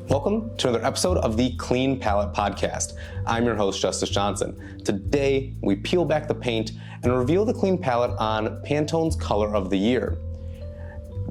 Welcome to another episode of the Clean Palette Podcast. I'm your host, Justice Johnson. Today, we peel back the paint and reveal the Clean Palette on Pantone's Color of the Year.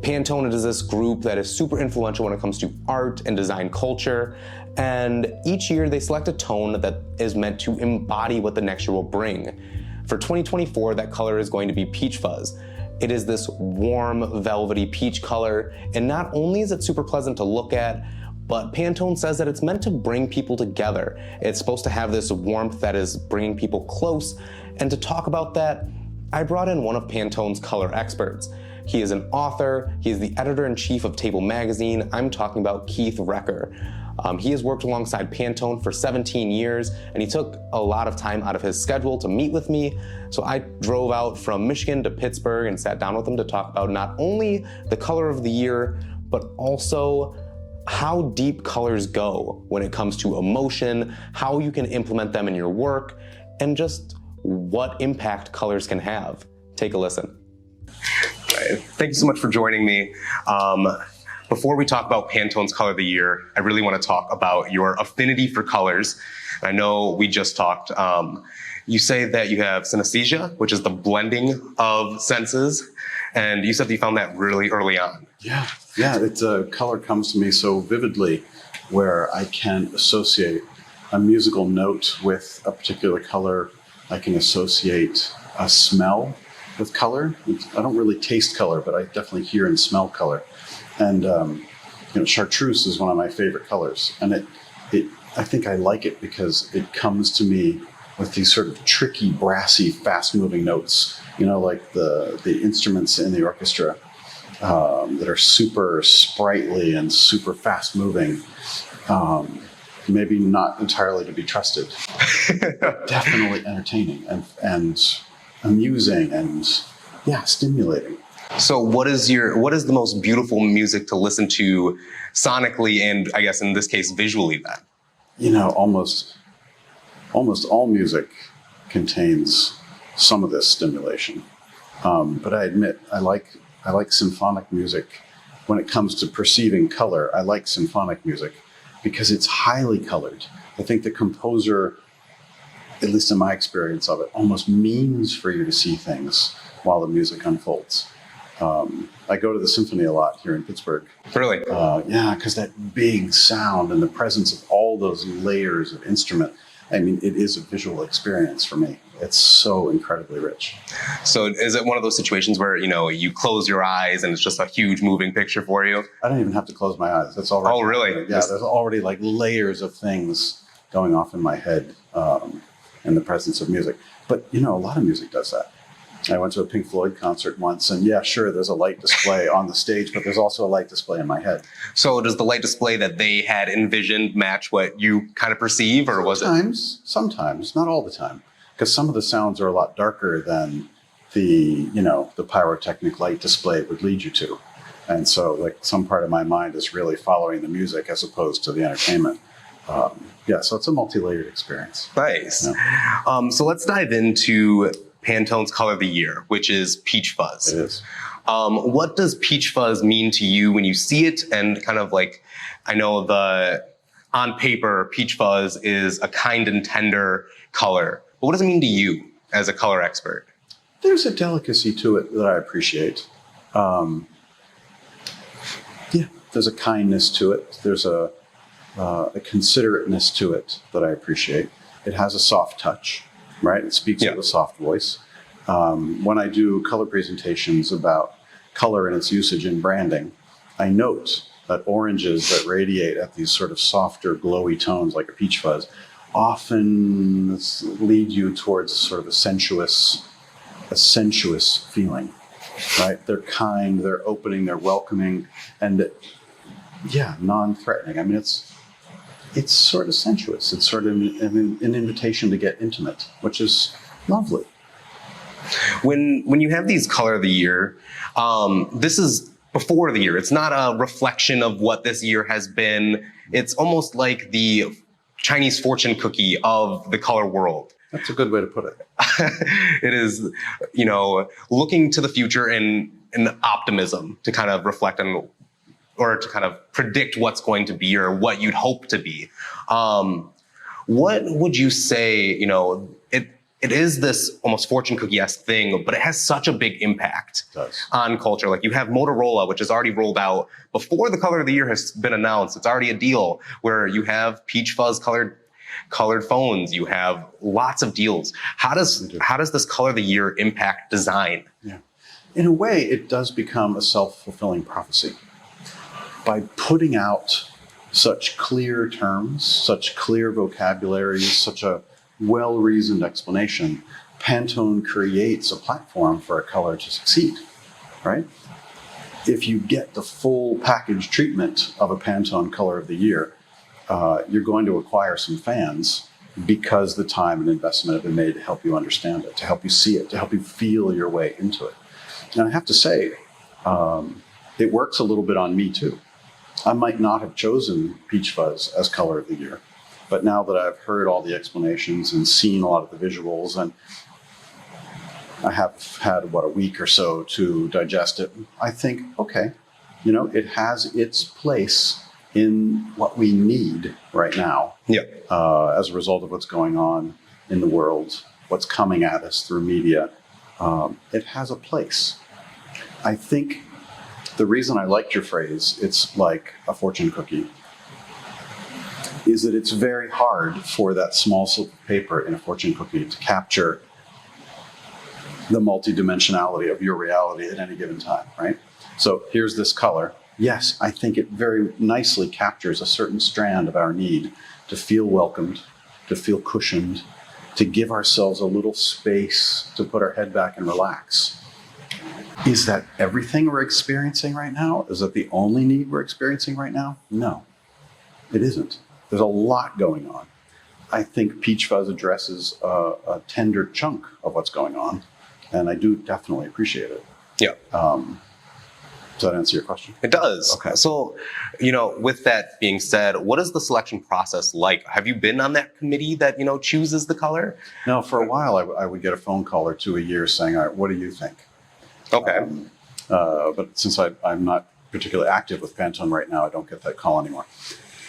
Pantone is this group that is super influential when it comes to art and design culture, and each year they select a tone that is meant to embody what the next year will bring. For 2024, that color is going to be Peach Fuzz. It is this warm, velvety peach color, and not only is it super pleasant to look at, but Pantone says that it's meant to bring people together. It's supposed to have this warmth that is bringing people close. And to talk about that, I brought in one of Pantone's color experts. He is an author. He is the editor-in-chief of Table Magazine. I'm talking about Keith Recker. He has worked alongside Pantone for 17 years, and he took a lot of time out of his schedule to meet with me. So I drove out from Michigan to Pittsburgh and sat down with him to talk about not only the color of the year, but also how deep colors go when it comes to emotion, how you can implement them in your work, and just what impact colors can have. Take a listen. Right. Thank you so much for joining me. Before we talk about Pantone's Color of the Year, I really want to talk about your affinity for colors. I know we just talked. You say that you have synesthesia, which is the blending of senses, and you said that you found that really early on. Yeah, it's color comes to me so vividly where I can associate a musical note with a particular color. I can associate a smell with color. I don't really taste color, but I definitely hear and smell color. And chartreuse is one of my favorite colors, and I think I like it because it comes to me with these sort of tricky, brassy, fast-moving notes. Like the instruments in the orchestra that are super sprightly and super fast-moving. Maybe not entirely to be trusted, but definitely entertaining and amusing and stimulating. So what is the most beautiful music to listen to sonically and I guess in this case visually then? Almost all music contains some of this stimulation. But I admit I like symphonic music. When it comes to perceiving color, I like symphonic music because it's highly colored. I think the composer, at least in my experience of it, almost means for you to see things while the music unfolds. I go to the symphony a lot here in Pittsburgh. Really? Because that big sound and the presence of all those layers of instrument, it is a visual experience for me. It's so incredibly rich. So is it one of those situations where, you close your eyes and it's just a huge moving picture for you? I don't even have to close my eyes. That's already. Oh, really? Yeah, there's already like layers of things going off in my head in the presence of music. But, a lot of music does that. I went to a Pink Floyd concert once, and there's a light display on the stage, but there's also a light display in my head. So does the light display that they had envisioned match what you kind of perceive, or was it? Sometimes, not all the time, because some of the sounds are a lot darker than the pyrotechnic light display would lead you to. And so, like, some part of my mind is really following the music as opposed to the entertainment. So it's a multi-layered experience. Nice. So let's dive into Pantone's Color of the Year, which is Peach Fuzz. It is. What does Peach Fuzz mean to you when you see it? And kind of like, I know on paper, Peach Fuzz is a kind and tender color. But what does it mean to you as a color expert? There's a delicacy to it that I appreciate. There's a kindness to it. There's a considerateness to it that I appreciate. It has a soft touch. Right? It speaks with a soft voice. When I do color presentations about color and its usage in branding, I note that oranges that radiate at these sort of softer, glowy tones like a peach fuzz often lead you towards sort of a sensuous feeling, right? They're kind, they're opening, they're welcoming, and non-threatening. It's sort of sensuous. It's sort of an invitation to get intimate, which is lovely. When you have these Color of the Year, this is before the year. It's not a reflection of what this year has been. It's almost like the Chinese fortune cookie of the color world. That's a good way to put it. It is, looking to the future and optimism to kind of reflect on or to kind of predict what's going to be or what you'd hope to be. What would you say, it is this almost fortune cookie-esque thing, but it has such a big impact on culture. Like you have Motorola, which is already rolled out before the color of the year has been announced. It's already a deal where you have peach fuzz colored phones. You have lots of deals. How does this color of the year impact design? Yeah. In a way, it does become a self-fulfilling prophecy. By putting out such clear terms, such clear vocabularies, such a well-reasoned explanation, Pantone creates a platform for a color to succeed, right? If you get the full package treatment of a Pantone color of the year, you're going to acquire some fans because the time and investment have been made to help you understand it, to help you see it, to help you feel your way into it. And I have to say, it works a little bit on me too. I might not have chosen Peach Fuzz as color of the year, but now that I've heard all the explanations and seen a lot of the visuals, and I have had, a week or so to digest it, I think, okay, it has its place in what we need right now. Yeah. As a result of what's going on in the world, what's coming at us through media, it has a place. I think the reason I liked your phrase, it's like a fortune cookie, is that it's very hard for that small slip of paper in a fortune cookie to capture the multidimensionality of your reality at any given time, right? So here's this color. Yes, I think it very nicely captures a certain strand of our need to feel welcomed, to feel cushioned, to give ourselves a little space to put our head back and relax. Is that everything we're experiencing right now? Is that the only need we're experiencing right now? No, it isn't. There's a lot going on. I think Peach Fuzz addresses a tender chunk of what's going on, and I do definitely appreciate it. Yeah. Does that answer your question? It does. Okay. So, with that being said, what is the selection process like? Have you been on that committee that, chooses the color? No, for a while I would get a phone call or two a year saying, all right, what do you think? Okay. But since I'm not particularly active with Pantone right now, I don't get that call anymore.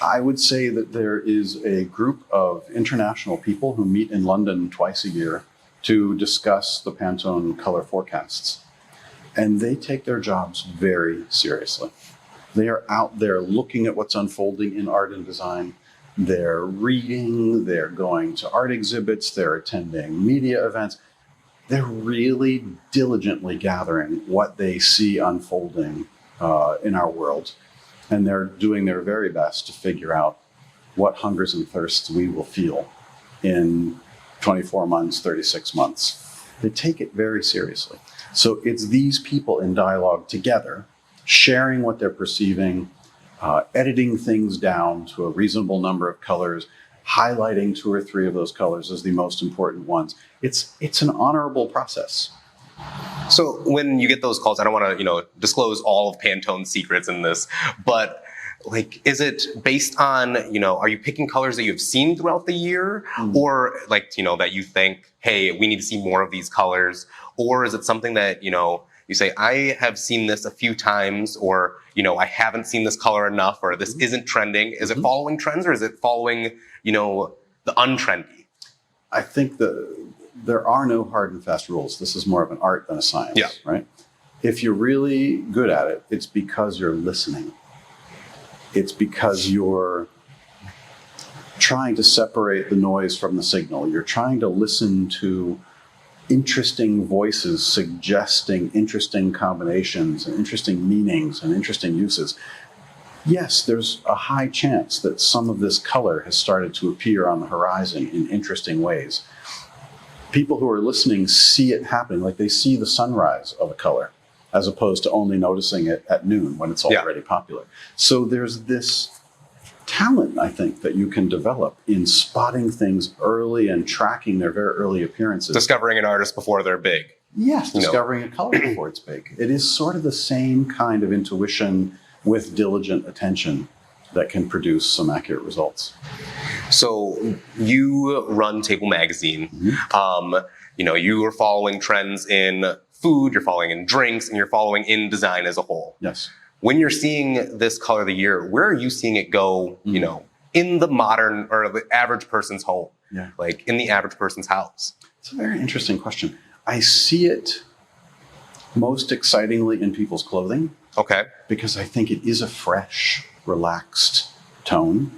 I would say that there is a group of international people who meet in London twice a year to discuss the Pantone color forecasts. And they take their jobs very seriously. They are out there looking at what's unfolding in art and design. They're reading, they're going to art exhibits, they're attending media events. They're really diligently gathering what they see unfolding in our world. And they're doing their very best to figure out what hungers and thirsts we will feel in 24 months, 36 months. They take it very seriously. So it's these people in dialogue together, sharing what they're perceiving, editing things down to a reasonable number of colors, highlighting 2 or 3 of those colors as the most important ones. It's an honorable process. So when you get those calls, I don't want to, disclose all of Pantone's secrets in this, but is it based on, are you picking colors that you've seen throughout the year or that you think, hey, we need to see more of these colors? Or is it something that, you say, I have seen this a few times, or, I haven't seen this color enough, or this isn't trending. Is it following trends, or is it following, the untrendy? I think there are no hard and fast rules. This is more of an art than a science, right? If you're really good at it, it's because you're listening. It's because you're trying to separate the noise from the signal. You're trying to listen to interesting voices suggesting interesting combinations and interesting meanings and interesting uses. Yes, there's a high chance that some of this color has started to appear on the horizon in interesting ways. People who are listening see it happening, like they see the sunrise of a color, as opposed to only noticing it at noon when it's already popular. So there's this talent, I think, that you can develop in spotting things early and tracking their very early appearances. Discovering an artist before they're big. Yes, discovering a color before it's big. It is sort of the same kind of intuition with diligent attention that can produce some accurate results. So you run Table Magazine. You are following trends in food, you're following in drinks, and you're following in design as a whole. Yes. when you're seeing this color of the year, where are you seeing it go, you know, in the modern or the average person's home? Yeah. Like in the average person's house? It's a very interesting question. I see it most excitingly in people's clothing. Okay. Because I think it is a fresh, relaxed tone.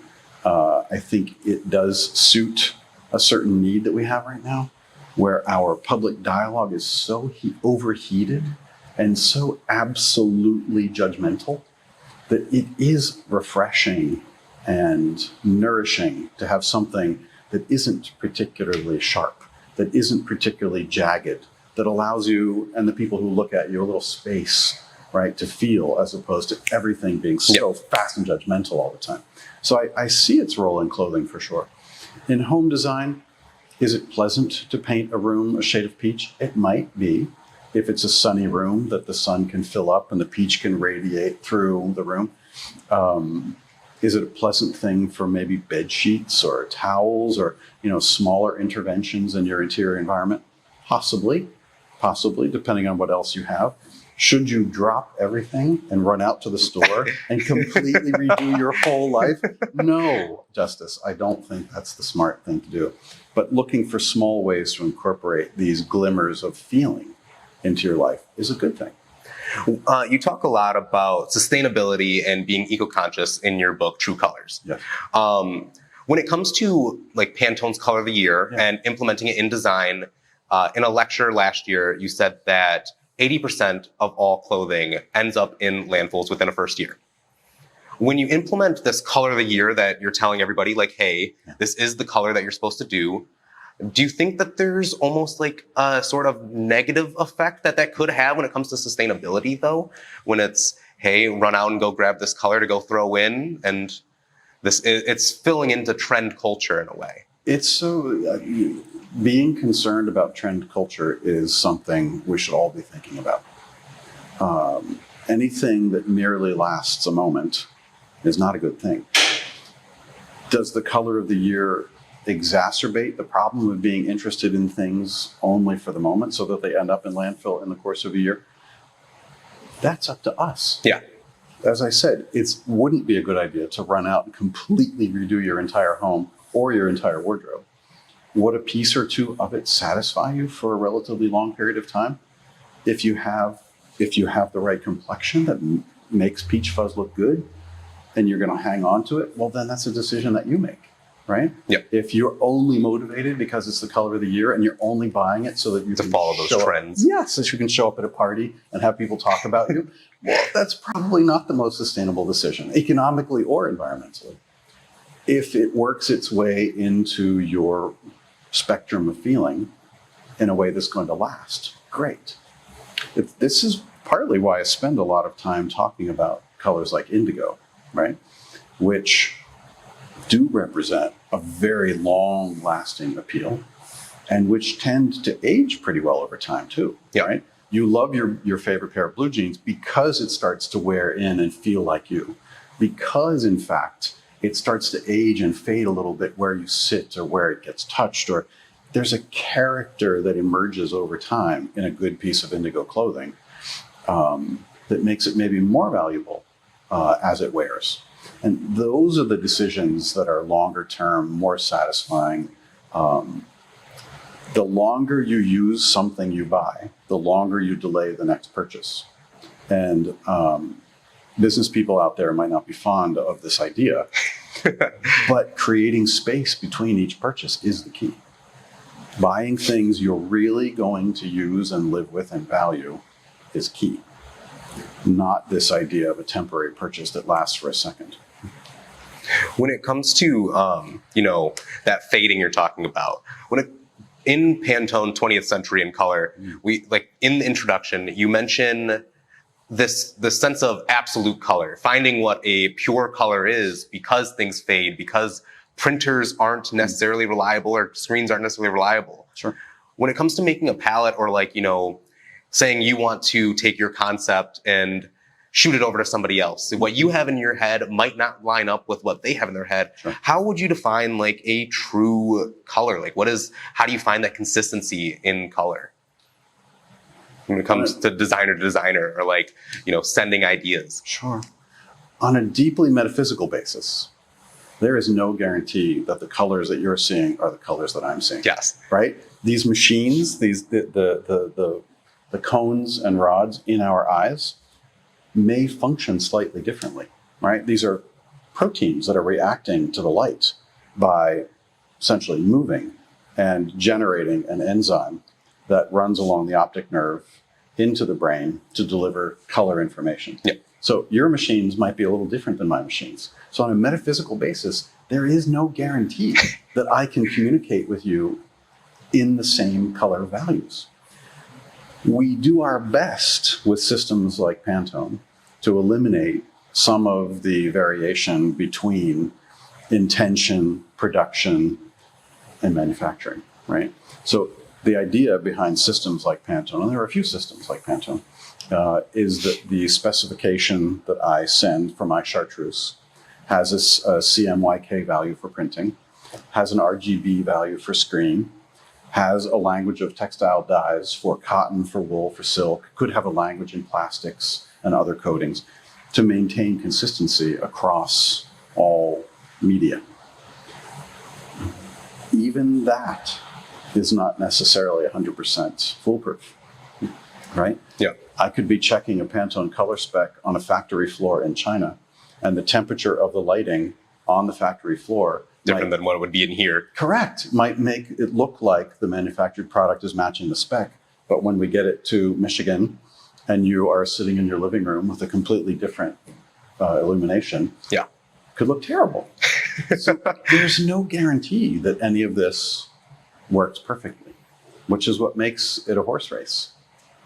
I think it does suit a certain need that we have right now, where our public dialogue is so overheated and so absolutely judgmental that it is refreshing and nourishing to have something that isn't particularly sharp, that isn't particularly jagged, that allows you and the people who look at you a little space, right, to feel, as opposed to everything being so fast and judgmental all the time. So I see its role in clothing for sure. In home design, is it pleasant to paint a room a shade of peach? It might be, if it's a sunny room that the sun can fill up and the peach can radiate through the room. Is it a pleasant thing for maybe bed sheets or towels or, you know, smaller interventions in your interior environment? Possibly, depending on what else you have. Should you drop everything and run out to the store and completely redo your whole life? No, Justice, I don't think that's the smart thing to do. But looking for small ways to incorporate these glimmers of feeling into your life is a good thing. You talk a lot about sustainability and being eco-conscious in your book, True Colors. Yes. When it comes to like Pantone's Color of the Year and implementing it in design, in a lecture last year, you said that 80% of all clothing ends up in landfills within a first year. When you implement this color of the year that you're telling everybody, like, hey, this is the color that you're supposed to do you think that there's almost like a sort of negative effect that could have when it comes to sustainability, though? When it's, hey, run out and go grab this color to go throw in, and it's filling into trend culture in a way. It's so... being concerned about trend culture is something we should all be thinking about. Anything that merely lasts a moment is not a good thing. Does the color of the year exacerbate the problem of being interested in things only for the moment so that they end up in landfill in the course of a year? That's up to us. Yeah. As I said, it wouldn't be a good idea to run out and completely redo your entire home or your entire wardrobe. Would a piece or two of it satisfy you for a relatively long period of time? If you have the right complexion that makes Peach Fuzz look good and you're going to hang on to it, well, then that's a decision that you make, right? Yep. If you're only motivated because it's the color of the year and you're only buying it so that you can follow those trends. Yes, so you can show up at a party and have people talk about you, well, that's probably not the most sustainable decision, economically or environmentally. If it works its way into your spectrum of feeling in a way that's going to last, great. This is partly why I spend a lot of time talking about colors like indigo, right? Which do represent a very long-lasting appeal and which tend to age pretty well over time too, right? You love your favorite pair of blue jeans because it starts to wear in and feel like you. Because, in fact, it starts to age and fade a little bit where you sit or where it gets touched, or there's a character that emerges over time in a good piece of indigo clothing that makes it maybe more valuable as it wears. And those are the decisions that are longer term, more satisfying. The longer you use something you buy, the longer you delay the next purchase. And business people out there might not be fond of this idea, but creating space between each purchase is the key. Buying things you're really going to use and live with and value is key. Not this idea of a temporary purchase that lasts for a second. When it comes to, that fading you're talking about, in Pantone 20th Century in Color, we in the introduction, you mention the sense of absolute color, finding what a pure color is because things fade, because printers aren't necessarily reliable or screens aren't necessarily reliable. Sure. When it comes to making a palette or saying you want to take your concept and shoot it over to somebody else, what you have in your head might not line up with what they have in their head. Sure. How would you define a true color? How do you find that consistency in color? when it comes to designer or like, sending ideas? Sure. On a deeply metaphysical basis, there is no guarantee that the colors that you're seeing are the colors that I'm seeing. Yes. Right? These machines, the cones and rods in our eyes may function slightly differently, right? These are proteins that are reacting to the light by essentially moving and generating an enzyme that runs along the optic nerve into the brain to deliver color information. Yeah. So your machines might be a little different than my machines. So on a metaphysical basis, there is no guarantee that I can communicate with you in the same color values. We do our best with systems like Pantone to eliminate some of the variation between intention, production, and manufacturing, right? So the idea behind systems like Pantone, and there are a few systems like Pantone, is that the specification that I send for my chartreuse has a CMYK value for printing, has an RGB value for screen, has a language of textile dyes for cotton, for wool, for silk, could have a language in plastics and other coatings to maintain consistency across all media. Even that is not necessarily 100% foolproof, right? Yeah. I could be checking a Pantone color spec on a factory floor in China, and the temperature of the lighting on the factory floor different than what it would be in here. Correct. Might make it look like the manufactured product is matching the spec, but when we get it to Michigan and you are sitting in your living room with a completely different illumination, yeah, could look terrible. So there's no guarantee that any of this works perfectly, which is what makes it a horse race,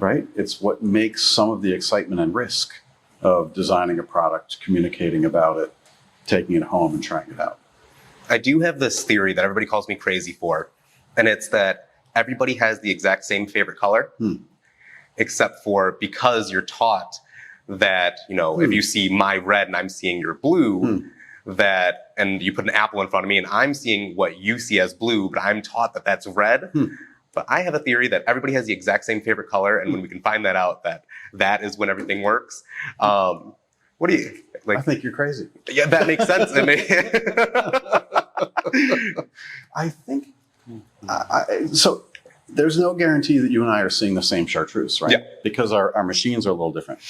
right? It's what makes some of the excitement and risk of designing a product, communicating about it, taking it home and trying it out. I do have this theory that everybody calls me crazy for, and it's that everybody has the exact same favorite color, except for because you're taught that, if you see my red and I'm seeing your blue, and you put an apple in front of me and I'm seeing what you see as blue, but I'm taught that that's red. But I have a theory that everybody has the exact same favorite color, and when we can find that out, that is when everything works. What do you like? I think you're crazy. Yeah, that makes sense to me. I think so. There's no guarantee that you and I are seeing the same chartreuse, right? Yeah. Because our machines are a little different.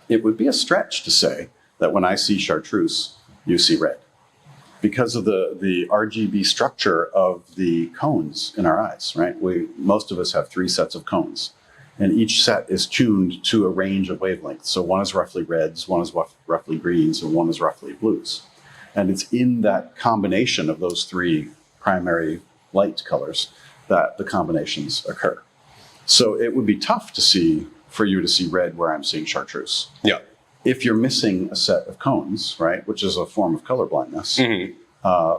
It would be a stretch to say that when I see chartreuse, you see red, because of the RGB structure of the cones in our eyes, right? Most of us have 3 sets of cones, and each set is tuned to a range of wavelengths. So one is roughly reds, one is roughly greens, and one is roughly blues. And it's in that combination of those 3 primary light colors that the combinations occur. So it would be tough for you to see red where I'm seeing chartreuse. Yeah. If you're missing a set of cones, right, which is a form of color blindness,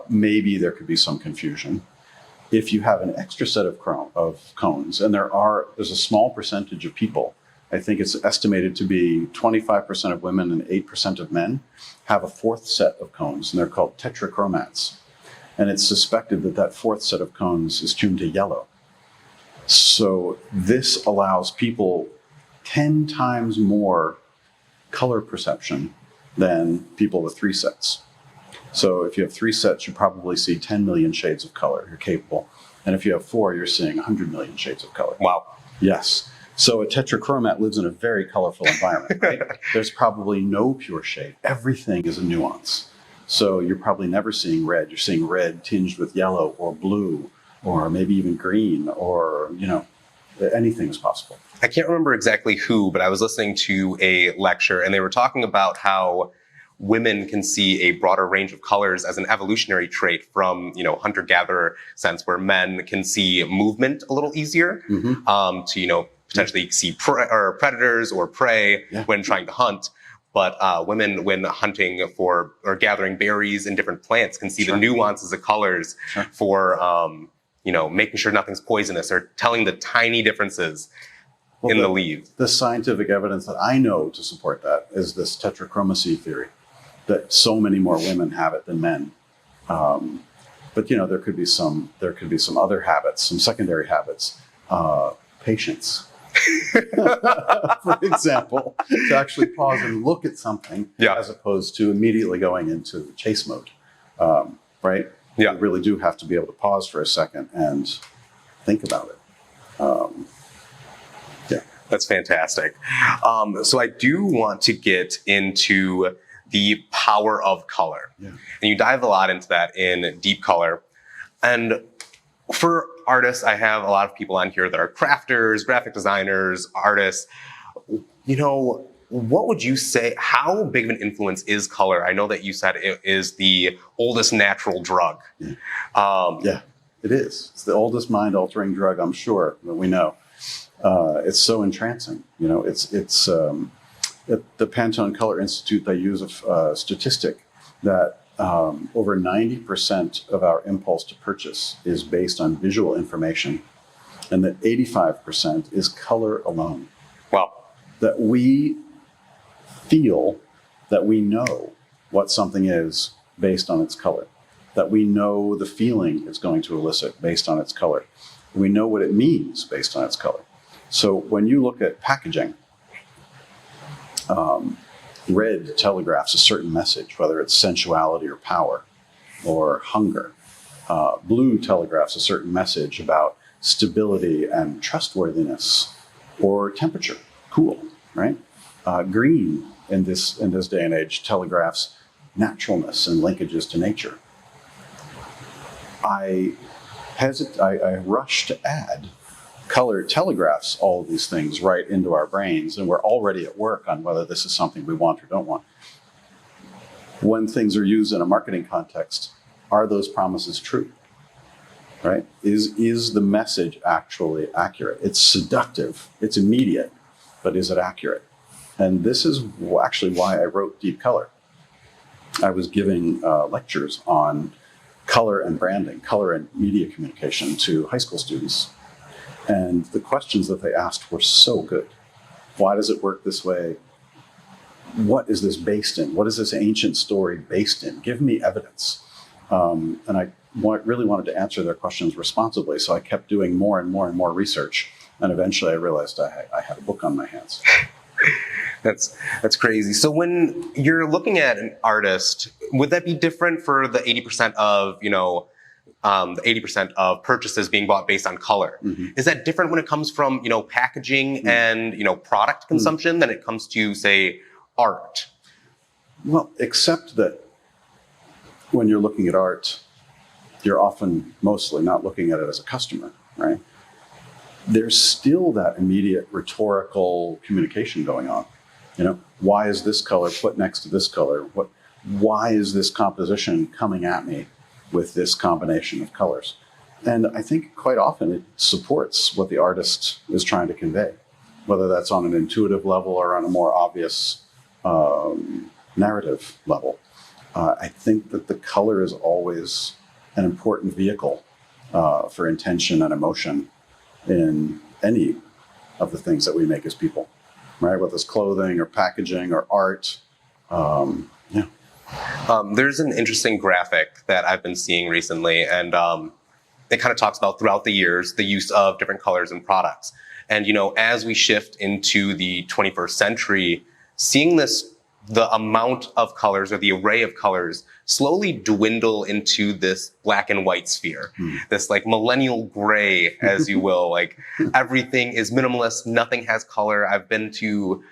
maybe there could be some confusion. If you have an extra set of cones, and there's a small percentage of people, I think it's estimated to be 25% of women and 8% of men, have a 4th set of cones, and they're called tetrachromats. And it's suspected that 4th set of cones is tuned to yellow. So this allows people 10 times more color perception than people with 3 sets. So if you have 3 sets, you probably see 10 million shades of color. You're capable. And if you have 4, you're seeing 100 million shades of color. Wow. Yes. So a tetrachromat lives in a very colorful environment, right? There's probably no pure shade. Everything is a nuance. So you're probably never seeing red. You're seeing red tinged with yellow or blue or maybe even green, or, anything is possible. I can't remember exactly who, but I was listening to a lecture and they were talking about how women can see a broader range of colors as an evolutionary trait from, hunter-gatherer sense, where men can see movement a little easier, to, potentially see predators or prey when trying to hunt. But women, when hunting for or gathering berries in different plants, can see the nuances of colors for, making sure nothing's poisonous, or telling the tiny differences in the leaves. The scientific evidence that I know to support that is this tetrachromacy theory, that so many more women have it than men. But there could be some other habits, some secondary habits. Patience. for example, to actually pause and look at something as opposed to immediately going into chase mode, right? Yeah. You really do have to be able to pause for a second and think about it. That's fantastic. So I do want to get into the power of color. Yeah. And you dive a lot into that in Deep Color. And for artists, I have a lot of people on here that are crafters, graphic designers, artists. You know, what would you say, how big of an influence is color? I know that you said it is the oldest natural drug. Yeah, it is. It's the oldest mind-altering drug, I'm sure, that we know. It's so entrancing. You know, it's at the Pantone Color Institute, they use a statistic that over 90% of our impulse to purchase is based on visual information, and that 85% is color alone. Wow. That we feel that we know what something is based on its color, that we know the feeling it's going to elicit based on its color. We know what it means based on its color. So when you look at packaging, red telegraphs a certain message, whether it's sensuality or power or hunger. Blue telegraphs a certain message about stability and trustworthiness or temperature, cool, right? Green in this day and age telegraphs naturalness and linkages to nature. I rush to add color telegraphs all of these things right into our brains, and we're already at work on whether this is something we want or don't want. When things are used in a marketing context, are those promises true? Right? Is the message actually accurate? It's seductive, it's immediate, but is it accurate? And this is actually why I wrote Deep Color. I was giving lectures on color and branding, color and media communication to high school students. And the questions that they asked were so good. Why does it work this way? What is this based in? What is this ancient story based in? Give me evidence. And I really wanted to answer their questions responsibly, so I kept doing more and more and more research. And eventually I realized I had a book on my hands. That's crazy. So when you're looking at an artist, would that be different for the 80% of, the 80% of purchases being bought based on color? Mm-hmm. Is that different when it comes from, packaging and, product consumption than it comes to, say, art? Well, except that when you're looking at art, you're often mostly not looking at it as a customer, right? There's still that immediate rhetorical communication going on. Why is this color put next to this color? Why is this composition coming at me with this combination of colors? And I think quite often it supports what the artist is trying to convey, whether that's on an intuitive level or on a more obvious narrative level. I think that the color is always an important vehicle for intention and emotion in any of the things that we make as people, right? Whether it's clothing or packaging or art. There's an interesting graphic that I've been seeing recently, and it kind of talks about throughout the years the use of different colors in products. And, as we shift into the 21st century, seeing the amount of colors or the array of colors slowly dwindle into this black and white sphere, this like millennial gray, as you will, like everything is minimalist, nothing has color. I've been to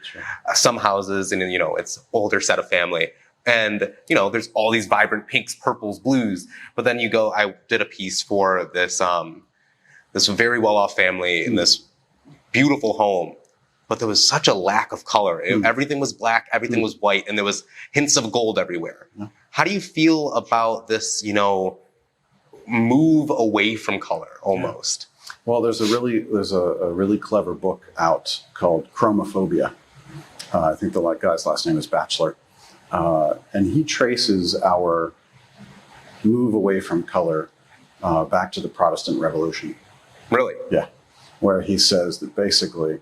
some houses and, it's older set of family. And, there's all these vibrant pinks, purples, blues. But then I did a piece for this very well-off family in this beautiful home. But there was such a lack of color. Everything was black, everything was white, and there was hints of gold everywhere. How do you feel about this, move away from color almost? Well, there's a really clever book out called Chromophobia. I think the guy's last name is Batchelor. And he traces our move away from color back to the Protestant Revolution. Really? Yeah. Where he says that basically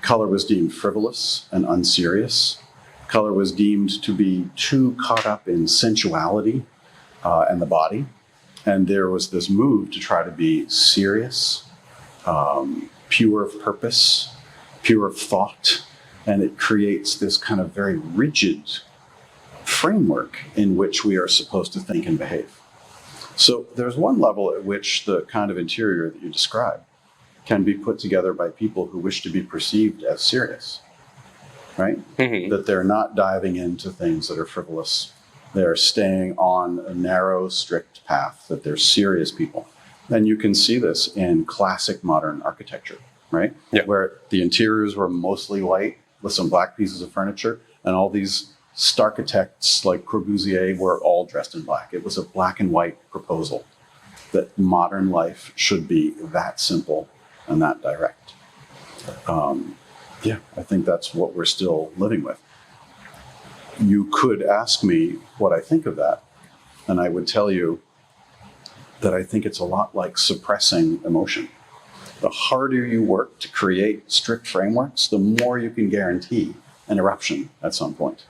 color was deemed frivolous and unserious. Color was deemed to be too caught up in sensuality and the body. And there was this move to try to be serious, pure of purpose, pure thought, and it creates this kind of very rigid framework in which we are supposed to think and behave. So there's one level at which the kind of interior that you describe can be put together by people who wish to be perceived as serious, right? Mm-hmm. That they're not diving into things that are frivolous. They're staying on a narrow, strict path, that they're serious people. And you can see this in classic modern architecture, right? Yeah. Where the interiors were mostly white with some black pieces of furniture, and all these starchitects like Corbusier were all dressed in black. It was a black and white proposal that modern life should be that simple and that direct. I think that's what we're still living with. You could ask me what I think of that, and I would tell you that I think it's a lot like suppressing emotion. The harder you work to create strict frameworks, the more you can guarantee an eruption at some point.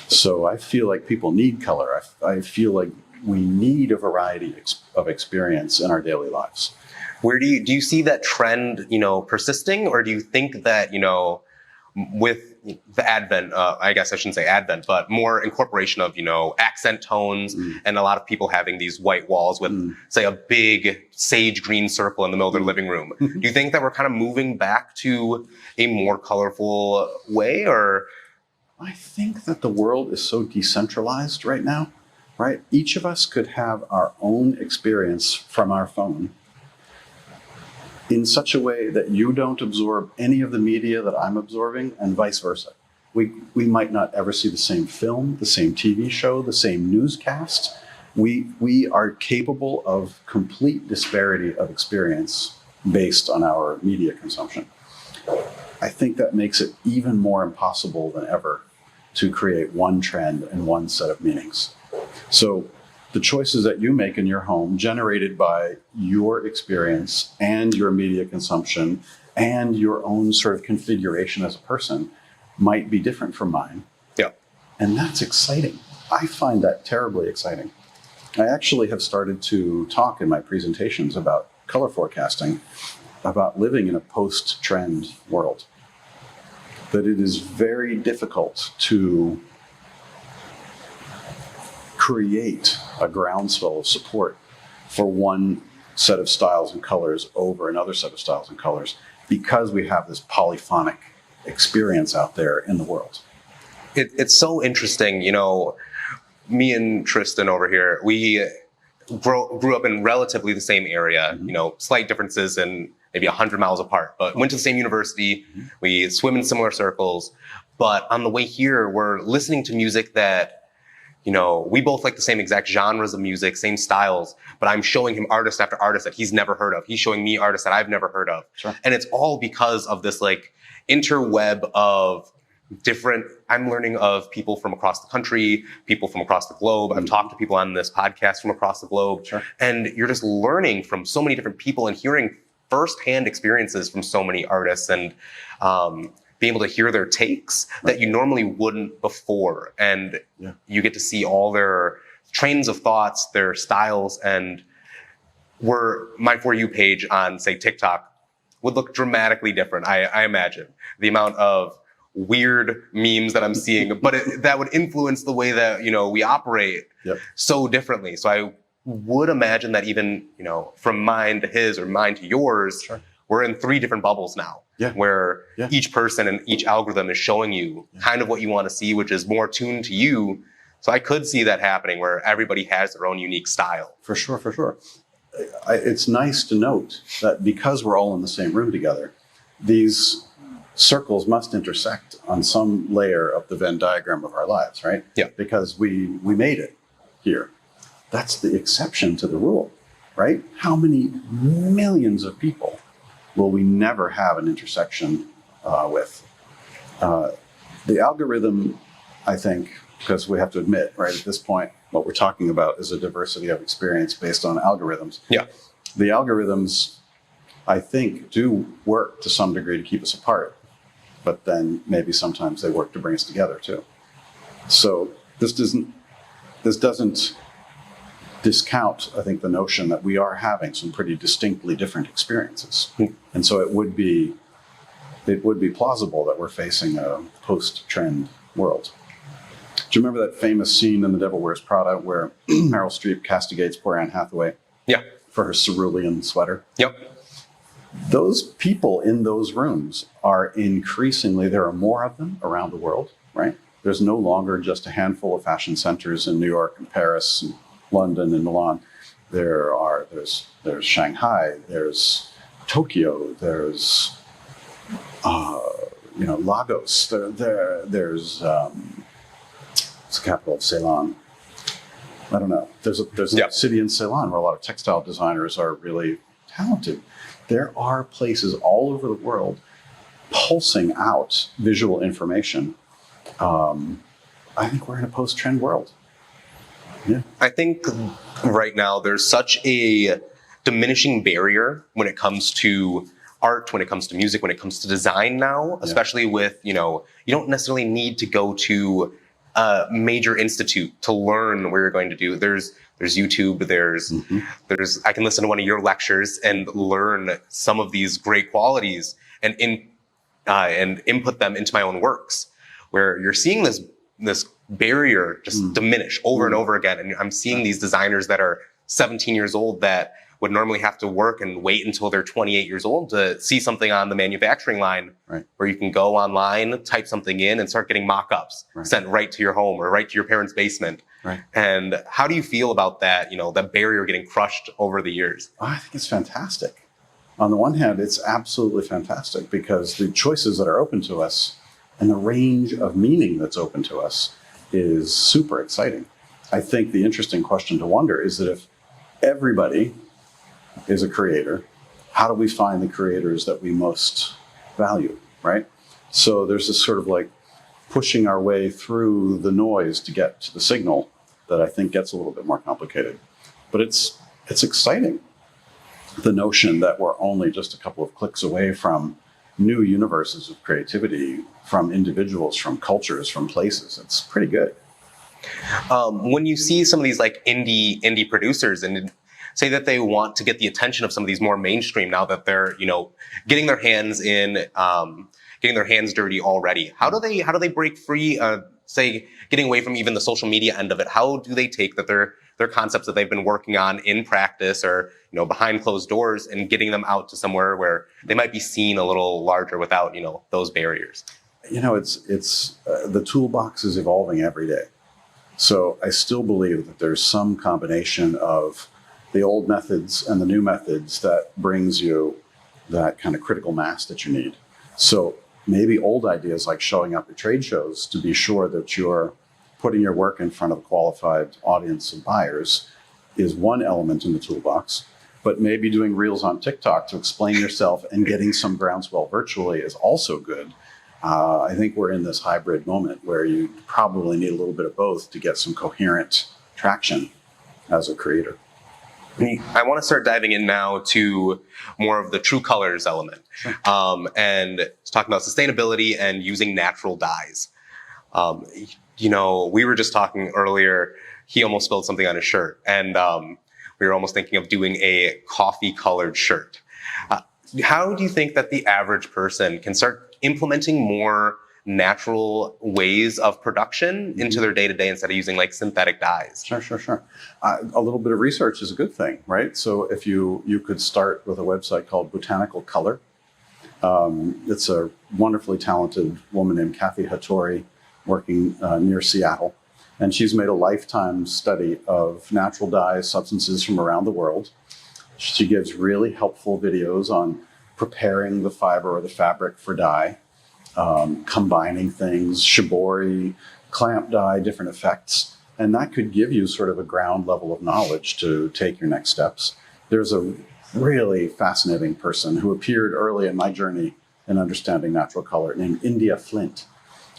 So I feel like people need color. I feel like we need a variety of experience in our daily lives. Where do you see that trend, persisting, or do you think that, with the advent, I guess I shouldn't say advent, but more incorporation of, accent tones and a lot of people having these white walls with, say, a big sage green circle in the middle of their living room. Do you think that we're kind of moving back to a more colorful way, or? I think that the world is so decentralized right now, right? Each of us could have our own experience from our phone in such a way that you don't absorb any of the media that I'm absorbing, and vice versa. We might not ever see the same film, the same TV show, the same newscast. We are capable of complete disparity of experience based on our media consumption. I think that makes it even more impossible than ever to create one trend and one set of meanings. So the choices that you make in your home, generated by your experience and your media consumption and your own sort of configuration as a person, might be different from mine. Yeah. And that's exciting. I find that terribly exciting. I actually have started to talk in my presentations about color forecasting, about living in a post-trend world. That it is very difficult to create a groundswell of support for one set of styles and colors over another set of styles and colors, because we have this polyphonic experience out there in the world. It's so interesting, me and Tristan over here, we grew up in relatively the same area, slight differences in maybe 100 miles apart, but went to the same university. We swim in similar circles. But on the way here, we're listening to music that, we both like the same exact genres of music, same styles, but I'm showing him artist after artist that he's never heard of. He's showing me artists that I've never heard of. Sure. And it's all because of this interweb of I'm learning of people from across the country, people from across the globe. I've talked to people on this podcast from across the globe. Sure. And you're just learning from so many different people and hearing firsthand experiences from so many artists, and being able to hear their takes that you normally wouldn't before. And you get to see all their trains of thoughts, their styles, and my For You page on, say, TikTok would look dramatically different, I imagine. The amount of weird memes that I'm seeing, but that would influence the way that, we operate so differently. So I would imagine that even, from mine to his or mine to yours, we're in 3 different bubbles now, where each person and each algorithm is showing you kind of what you want to see, which is more tuned to you. So I could see that happening where everybody has their own unique style. For sure. It's nice to note that because we're all in the same room together, these circles must intersect on some layer of the Venn diagram of our lives, right? Yeah. Because we made it here. That's the exception to the rule, right? How many millions of people will we never have an intersection with? The algorithm, I think, because we have to admit, right, at this point, what we're talking about is a diversity of experience based on algorithms. Yeah. The algorithms, I think, do work to some degree to keep us apart, but then maybe sometimes they work to bring us together too. So this doesn't discount, I think, the notion that we are having some pretty distinctly different experiences. And so it would be it would be plausible that we're facing a post-trend world. Do you remember that famous scene in The Devil Wears Prada where Meryl Streep castigates poor Anne Hathaway Yeah. for her cerulean sweater? Yep. Those people in those rooms are increasingly, there are more of them around the world, right? There's no longer just a handful of fashion centers in New York and Paris and London and Milan. There's Shanghai, there's Tokyo, there's Lagos. There's what's the capital of Ceylon? I don't know. There's a city in Ceylon where a lot of textile designers are really talented. There are places all over the world pulsing out visual information. I think we're in a post-trend world. Yeah. I think right now there's such a diminishing barrier when it comes to art, when it comes to music, when it comes to design now, especially with, you don't necessarily need to go to a major institute to learn what you're going to do. There's YouTube, there's I can listen to one of your lectures and learn some of these great qualities and input them into my own works, where you're seeing this barrier just diminish over and over again. And I'm seeing these designers that are 17 years old that would normally have to work and wait until they're 28 years old to see something on the manufacturing line, where you can go online, type something in, and start getting mock-ups sent right to your home or right to your parents' basement. And how do you feel about that, that barrier getting crushed over the years? I think it's fantastic. On the one hand, it's absolutely fantastic because the choices that are open to us and the range of meaning that's open to us is super exciting. I think the interesting question to wonder is that if everybody is a creator, how do we find the creators that we most value, right? So there's this sort of like pushing our way through the noise to get to the signal that I think gets a little bit more complicated. But it's exciting, the notion that we're only just a couple of clicks away from new universes of creativity, from individuals, from cultures, from places. It's pretty good. When you see some of these like indie producers and say that they want to get the attention of some of these more mainstream now that they're, getting their hands dirty already, how do they break free, say getting away from even the social media end of it? How do they take that their concepts that they've been working on in practice or, behind closed doors and getting them out to somewhere where they might be seen a little larger without, those barriers? It's the toolbox is evolving every day. So I still believe that there's some combination of the old methods and the new methods that brings you that kind of critical mass that you need. So maybe old ideas like showing up at trade shows to be sure that you're putting your work in front of a qualified audience of buyers is one element in the toolbox. But maybe doing reels on TikTok to explain yourself and getting some groundswell virtually is also good. I think we're in this hybrid moment where you probably need a little bit of both to get some coherent traction as a creator. I want to start diving in now to more of the true colors element, and talking about sustainability and using natural dyes. We were just talking earlier, he almost spilled something on his shirt, and we were almost thinking of doing a coffee colored shirt. How do you think that the average person can start implementing more natural ways of production into their day-to-day instead of using like synthetic dyes? Sure. A little bit of research is a good thing, right? So if you could start with a website called Botanical Color. It's a wonderfully talented woman named Kathy Hattori working near Seattle. And she's made a lifetime study of natural dyes, substances from around the world. She gives really helpful videos on preparing the fiber or the fabric for dye, combining things, shibori, clamp dye, different effects. And that could give you sort of a ground level of knowledge to take your next steps. There's a really fascinating person who appeared early in my journey in understanding natural color named India Flint,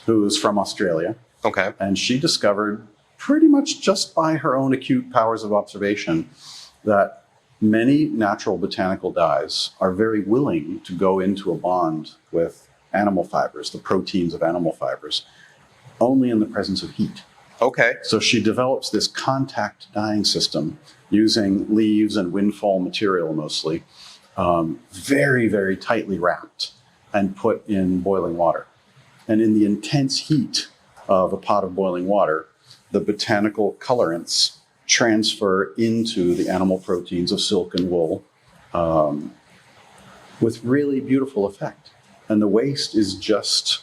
who's from Australia. Okay. And she discovered pretty much just by her own acute powers of observation that many natural botanical dyes are very willing to go into a bond with animal fibers, the proteins of animal fibers, only in the presence of heat. Okay. So she develops this contact dyeing system using leaves and windfall material mostly, very, very tightly wrapped. and put in boiling water. And in the intense heat of a pot of boiling water, the botanical colorants transfer into the animal proteins of silk and wool with really beautiful effect. And the waste is just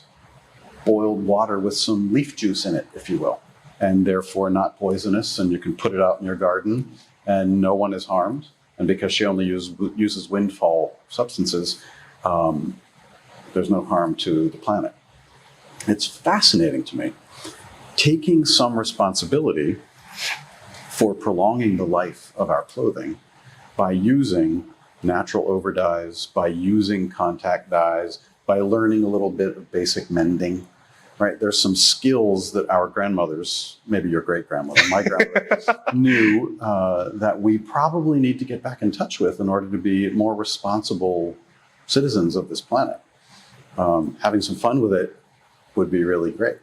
boiled water with some leaf juice in it, if you will, and therefore not poisonous, and you can put it out in your garden and no one is harmed. And because she only uses windfall substances, there's no harm to the planet. It's fascinating to me. Taking some responsibility for prolonging the life of our clothing by using natural overdyes, by using contact dyes, by learning a little bit of basic mending, right? There's some skills that our grandmothers, maybe your great-grandmother, my grandmother, knew that we probably need to get back in touch with in order to be more responsible citizens of this planet. Having some fun with it would be really great.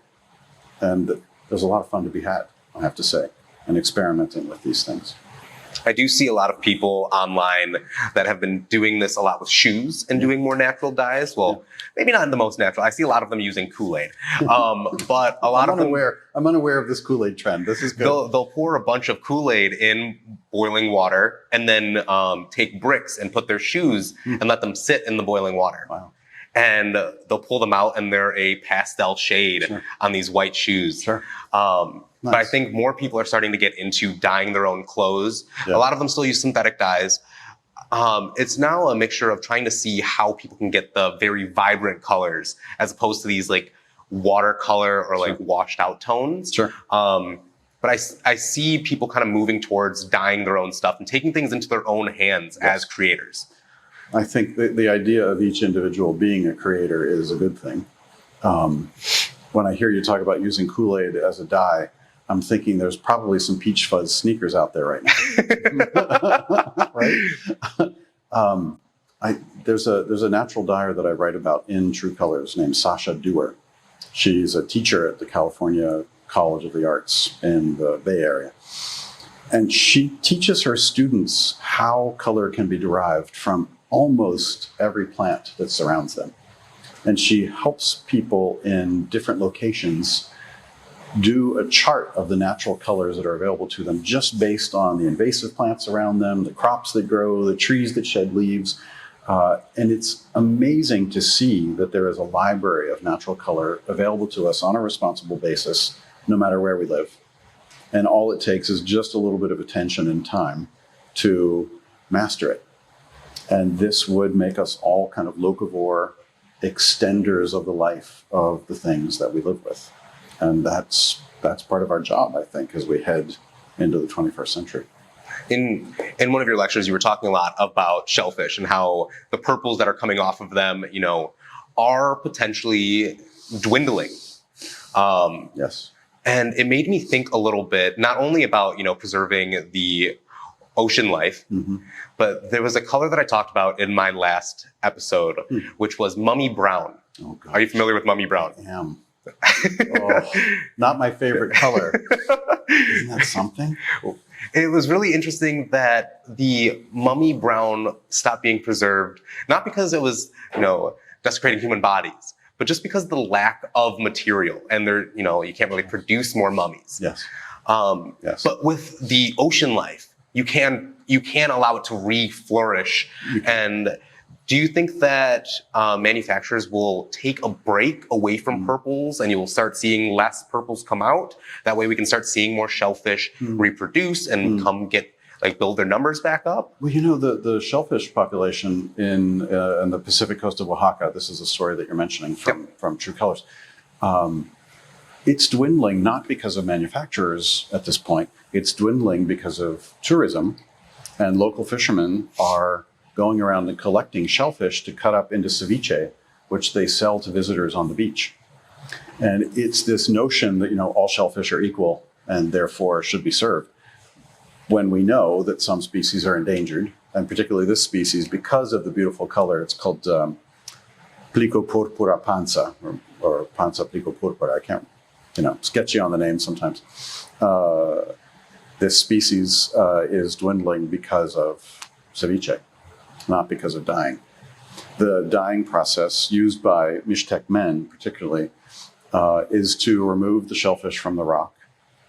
And there's a lot of fun to be had, I have to say, in experimenting with these things. I do see a lot of people online that have been doing this a lot with shoes and doing more natural dyes. Well, maybe not the most natural. I see a lot of them using Kool-Aid. But a lot of them... I'm unaware of this Kool-Aid trend. This is good. They'll pour a bunch of Kool-Aid in boiling water and then take bricks and put their shoes and let them sit in the boiling water. Wow. And they'll pull them out and they're a pastel shade on these white shoes. Sure. But I think more people are starting to get into dyeing their own clothes. Yeah. A lot of them still use synthetic dyes. It's now a mixture of trying to see how people can get the very vibrant colors as opposed to these like watercolor or like washed out tones. Sure. But I see people kind of moving towards dyeing their own stuff and taking things into their own hands as creators. I think the idea of each individual being a creator is a good thing. When I hear you talk about using Kool-Aid as a dye, I'm thinking there's probably some Peach Fuzz sneakers out there right now. Right? There's a natural dyer that I write about in True Colors named Sasha Dewar. She's a teacher at the California College of the Arts in the Bay Area. And she teaches her students how color can be derived from almost every plant that surrounds them. And she helps people in different locations do a chart of the natural colors that are available to them just based on the invasive plants around them, the crops that grow, the trees that shed leaves. And it's amazing to see that there is a library of natural color available to us on a responsible basis, no matter where we live. And all it takes is just a little bit of attention and time to master it. And this would make us all kind of locavore extenders of the life of the things that we live with. And that's part of our job, I think, as we head into the 21st century. In one of your lectures, you were talking a lot about shellfish and how the purples that are coming off of them, you know, are potentially dwindling. Yes. And it made me think a little bit, not only about, you know, preserving the ocean life, but there was a color that I talked about in my last episode, which was mummy brown. Oh, God. Are you familiar with mummy brown? I am. Not my favorite color. Isn't that something? It was really interesting that the mummy brown stopped being preserved, not because it was, you know, desecrating human bodies, but just because of the lack of material, and there, you know, you can't really produce more mummies. Yes. Yes. But with the ocean life, you can allow it to re-flourish. And do you think that manufacturers will take a break away from purples and you will start seeing less purples come out? That way we can start seeing more shellfish reproduce and build their numbers back up? Well, you know, the shellfish population in the Pacific coast of Oaxaca, this is a story that you're mentioning from True Colors, it's dwindling not because of manufacturers at this point. It's dwindling because of tourism, and local fishermen are going around and collecting shellfish to cut up into ceviche, which they sell to visitors on the beach. And it's this notion that, you know, all shellfish are equal and therefore should be served, when we know that some species are endangered, and particularly this species, because of the beautiful color. It's called Plico purpura panza, or panza plico purpura. I can't, you know, sketchy on the name sometimes. This species is dwindling because of ceviche, not because of dying. The dyeing process used by Mixtec men particularly is to remove the shellfish from the rock,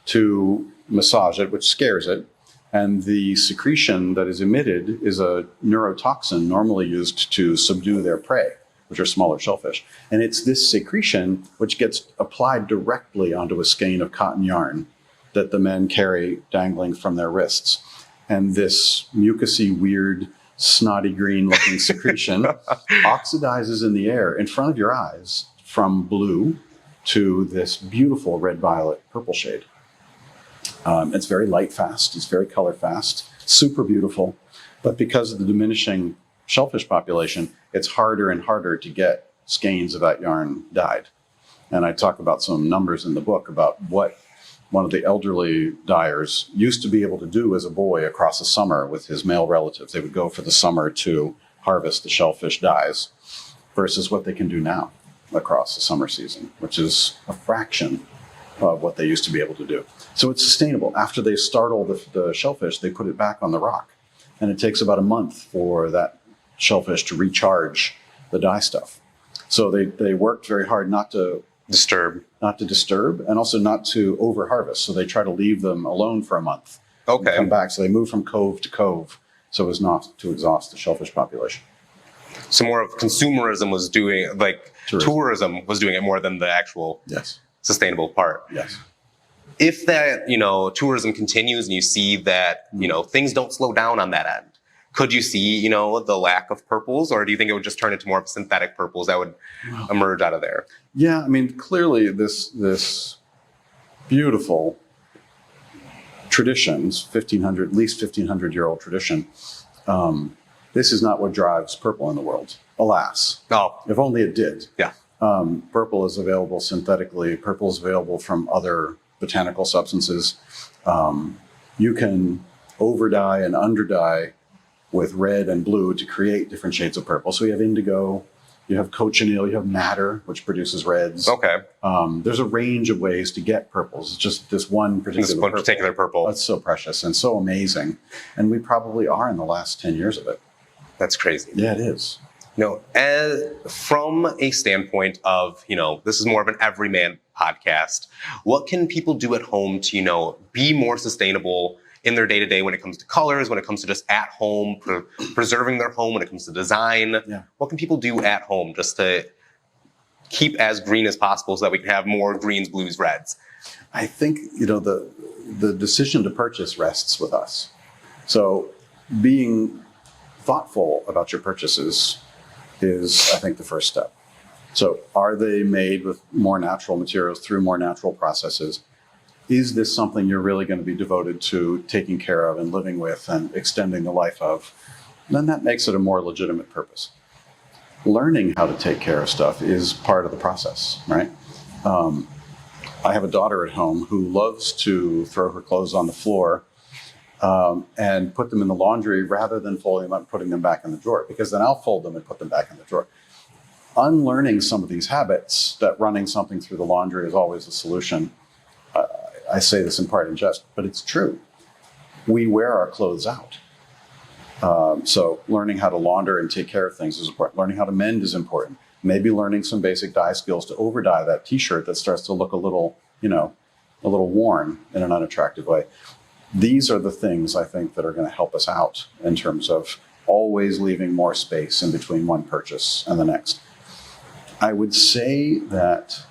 to massage it, which scares it. And the secretion that is emitted is a neurotoxin normally used to subdue their prey, which are smaller shellfish. And it's this secretion which gets applied directly onto a skein of cotton yarn that the men carry dangling from their wrists. And this mucousy, weird, snotty green looking secretion oxidizes in the air in front of your eyes from blue to this beautiful red-violet purple shade. It's very light fast, it's very color fast, super beautiful. But because of the diminishing shellfish population, it's harder and harder to get skeins of that yarn dyed. And I talk about some numbers in the book about what one of the elderly dyers used to be able to do as a boy across the summer with his male relatives. They would go for the summer to harvest the shellfish dyes versus what they can do now across the summer season, which is a fraction of what they used to be able to do. So it's sustainable. After they startle the shellfish, they put it back on the rock. And it takes about a month for that shellfish to recharge the dye stuff. So they worked very hard not to disturb, and also not to over harvest. So they try to leave them alone for a month. Okay. And come back. So they move from cove to cove so as not to exhaust the shellfish population. So more of consumerism was doing, like tourism was doing it more than the actual sustainable part. Yes. If that, tourism continues and you see that, things don't slow down on that end, could you see, the lack of purples, or do you think it would just turn into more synthetic purples that would emerge out of there? Yeah, I mean, clearly this beautiful traditions, at least 1,500-year-old tradition, this is not what drives purple in the world, alas. Oh. If only it did. Yeah. Purple is available synthetically. Purple is available from other botanical substances. You can overdye and underdye with red and blue to create different shades of purple. So you have indigo, you have cochineal, you have madder, which produces reds. Okay. There's a range of ways to get purples. It's just this one particular purple. That's so precious and so amazing. And we probably are in the last 10 years of it. That's crazy. Yeah, it is. From a standpoint of, this is more of an everyman podcast, what can people do at home to, be more sustainable in their day-to-day when it comes to colors, when it comes to just at home, preserving their home, when it comes to design? Yeah. What can people do at home just to keep as green as possible so that we can have more greens, blues, reds? I think, the decision to purchase rests with us. So being thoughtful about your purchases is, I think, the first step. So are they made with more natural materials through more natural processes? Is this something you're really going to be devoted to taking care of and living with and extending the life of? Then that makes it a more legitimate purpose. Learning how to take care of stuff is part of the process, right? I have a daughter at home who loves to throw her clothes on the floor and put them in the laundry rather than folding them up and putting them back in the drawer, because then I'll fold them and put them back in the drawer. Unlearning some of these habits, that running something through the laundry is always a solution. I say this in part in jest, but it's true. We wear our clothes out. So learning how to launder and take care of things is important. Learning how to mend is important. Maybe learning some basic dye skills to over dye that t-shirt that starts to look a little worn in an unattractive way. These are the things I think that are going to help us out in terms of always leaving more space in between one purchase and the next. I would say that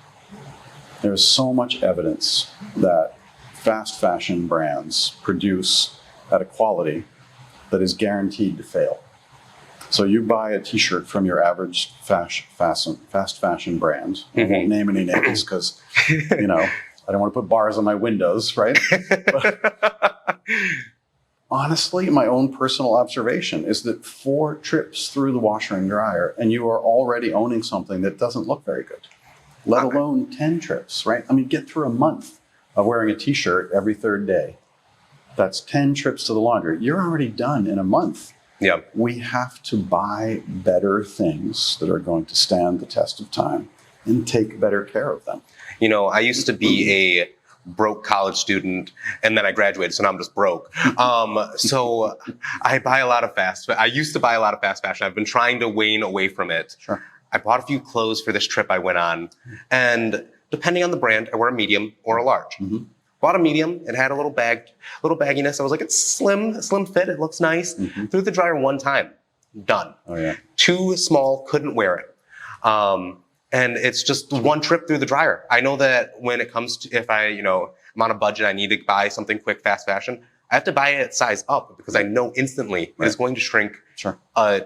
there's so much evidence that fast fashion brands produce at a quality that is guaranteed to fail. So you buy a t-shirt from your average fast fashion brand. I won't name any names because, I don't want to put bars on my windows, right? But honestly, my own personal observation is that 4 trips through the washer and dryer and you are already owning something that doesn't look very good, let alone 10 trips, right? I mean, get through a month of wearing a t-shirt every 3rd day. That's 10 trips to the laundry. You're already done in a month. Yep. We have to buy better things that are going to stand the test of time and take better care of them. I used to be a broke college student, and then I graduated, so now I'm just broke. So I buy a lot of I used to buy a lot of fast fashion. I've been trying to wane away from it. Sure. I bought a few clothes for this trip I went on, and depending on the brand, I wear a medium or a large. Mm-hmm. Bought a medium. It had a little bagginess. I was like, it's slim fit. It looks nice. Mm-hmm. Threw the dryer one time. Done. Oh, yeah. Too small. Couldn't wear it. And it's just one trip through the dryer. I know that when it comes to, if I'm on a budget, I need to buy something quick, fast fashion, I have to buy it size up because I know instantly it is going to shrink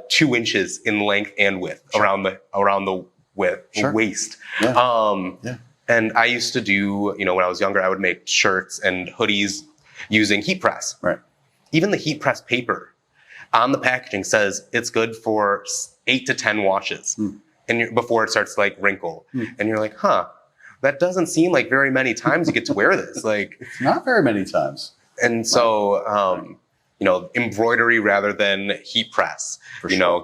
2 inches in length and width around the waist. Yeah. And I used to do, when I was younger, I would make shirts and hoodies using heat press. Right. Even the heat press paper on the packaging says it's good for 8 to 10 washes. And before it starts to like wrinkle. And you're like, that doesn't seem like very many times you get to wear this. Like, it's not very many times. And so, embroidery rather than heat press,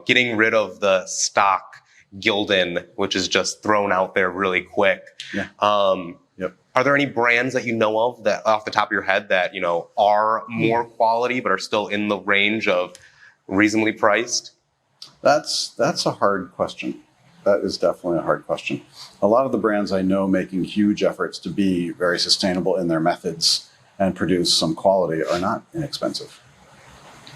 getting rid of the stock Gildan, which is just thrown out there really quick. Yeah. Are there any brands that you know of that off the top of your head that, are more quality, but are still in the range of reasonably priced? That's a hard question. That is definitely a hard question. A lot of the brands I know making huge efforts to be very sustainable in their methods and produce some quality are not inexpensive.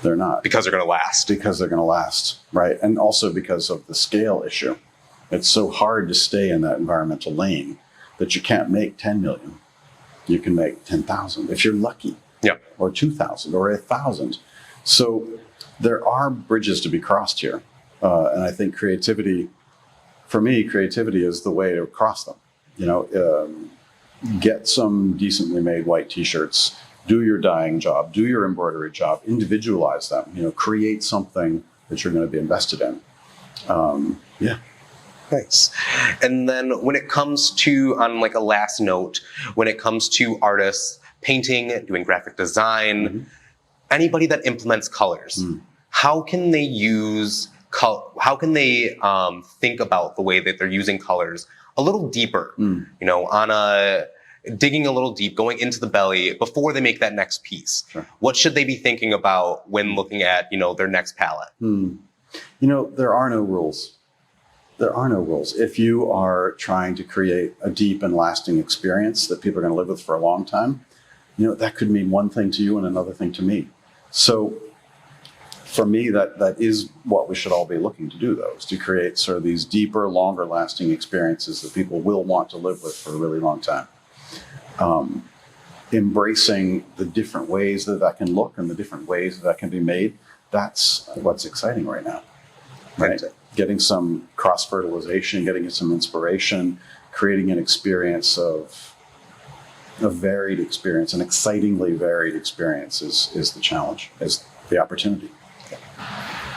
They're not. Because they're going to last. Because they're going to last, right? And also because of the scale issue. It's so hard to stay in that environmental lane that you can't make 10 million. You can make 10,000 if you're lucky. Yeah. Or 2,000 or 1,000. So there are bridges to be crossed here. And I think creativity is the way to cross them. Get some decently made white t-shirts, do your dyeing job, do your embroidery job, individualize them, create something that you're going to be invested in. Yeah. Nice. And then when it comes to, on like a last note, when it comes to artists, painting, doing graphic design, anybody that implements colors, how can they think about the way that they're using colors a little deeper, digging a little deep, going into the belly before they make that next piece? Sure. What should they be thinking about when looking at, their next palette? There are no rules. There are no rules. If you are trying to create a deep and lasting experience that people are going to live with for a long time, that could mean one thing to you and another thing to me. So for me, that is what we should all be looking to do, though, is to create sort of these deeper, longer lasting experiences that people will want to live with for a really long time. Embracing the different ways that can look and the different ways that can be made, that's what's exciting right now. Right? Getting some cross-fertilization, getting some inspiration, creating an experience a varied experience, an excitingly varied experience is the challenge, is the opportunity.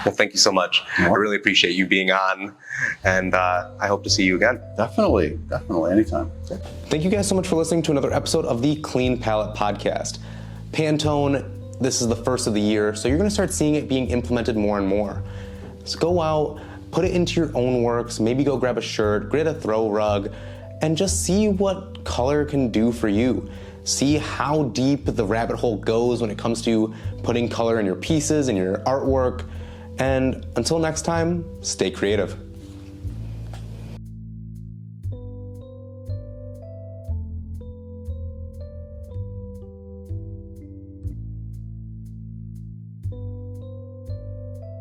Well, thank you so much. I really appreciate you being on, and I hope to see you again. Definitely, anytime. Thank you guys so much for listening to another episode of the Clean Palette Podcast. Pantone, this is the first of the year, so you're going to start seeing it being implemented more and more. So go out, put it into your own works, maybe go grab a shirt, get a throw rug, and just see what color can do for you. See how deep the rabbit hole goes when it comes to putting color in your pieces and your artwork. And until next time, stay creative.